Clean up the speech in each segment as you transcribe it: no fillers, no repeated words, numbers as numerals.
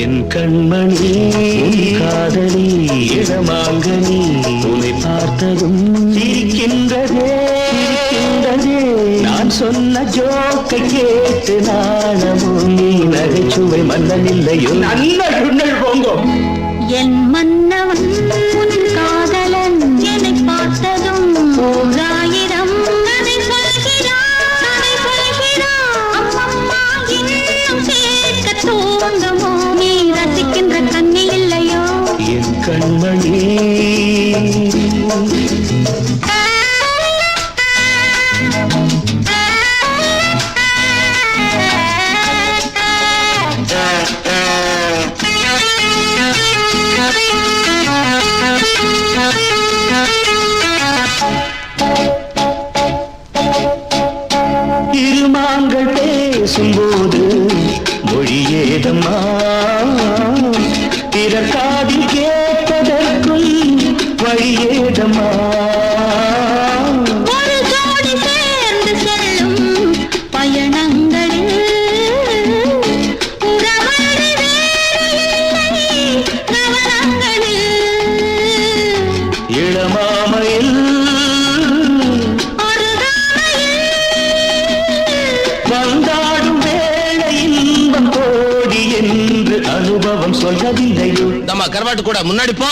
என் கண்மணி காதலி இடமாங்கனி உன்னை பார்த்ததும் சிரிக்கின்றதே நான் சொன்ன ஜோக்கை கேட்டு நாணமும் நீ நகைச்சுவை மன்னன் இல்லையோ நல்ல போங்கோ என் மன்னவன் உன் காதலன் என்னை பார்த்ததும் ஓராயிரம் கதை சொல்கிறான் அம்மம்மா இன்னும் கேட்க தூங்குமோ நீ ரசிக்கின்ற கண்ணி இல்லையோ என் கண்மணி இருமாங்கள் பேசும்போது மொழியேதம்மா பிறக்காதில் கேட்பதற்கும் வழியேதம்மா ஒரு ஜோடி சேர்ந்து செல்லும் பயணங்களில் உறவழி வேறில்லை கவனங்களில் இளமாமையில் வந்தாடும் வேளை இன்பம் கோடி என்று அனுபவம் சொல்லவில்லையோ நம்ம கருவாட்டு கூட முன்னாடி போ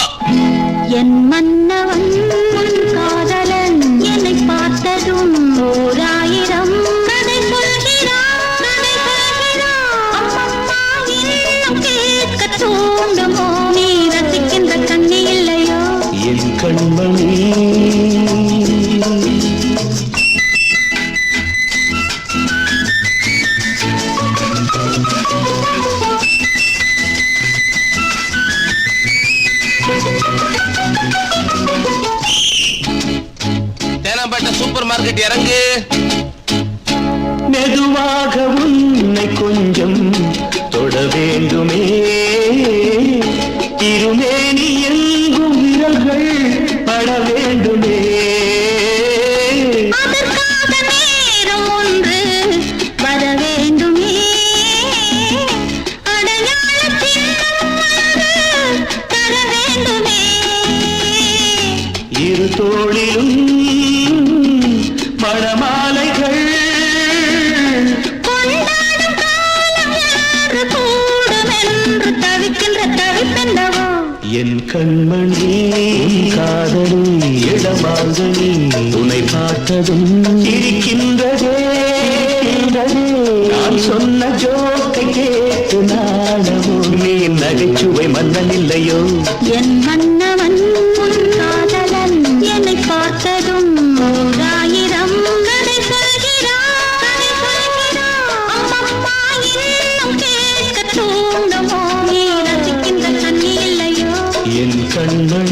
என் மன்னவன் உன் காதலன் என்னை பார்த்ததும் ஓராயிரம் கதை சொல்கிறான் அம்மம்மா இன்னும் கேட்க தூண்டுமோ நீ ரசிக்கின்ற கண்ணி இல்லையோ என் கண்மணி தேனாம்பேட்டை சூப்பர் மார்க்கெட் இறங்கு மெதுவாக உன்னை கொஞ்சம் தொட வேண்டுமே இருமேனி எங்கும் விரல்கள் பட வேண்டுமே அதற்காக நேரம் ஒன்று வர வேண்டுமே அடையாளத்தின் தர வேண்டுமே இரு தோளிலும் மணமாலைகள் கொண்டாடும் காலம் யாரு கூடும் என்று தவிக்கின்ற தவிப்பென்னவோ என் கண்மணி காதலி இடமாங்கனி உன்னை பார்த்ததும் இருக்கின்றதே நான் சொன்ன ஜோக்கை கேட்டு நாடவோ நீ நகைச்சுவை மன்னன் இல்லையோ என் மன்னவன் உன் காதலன் என்னை பார்த்ததும் ஓராயிரம் கதை சொல்கிறான் அம்மம்மா இன்னும் கேட்க தூண்டுமோ நீ ரசிக்கின்ற கண்ணி இல்லையோ என் கண்மணி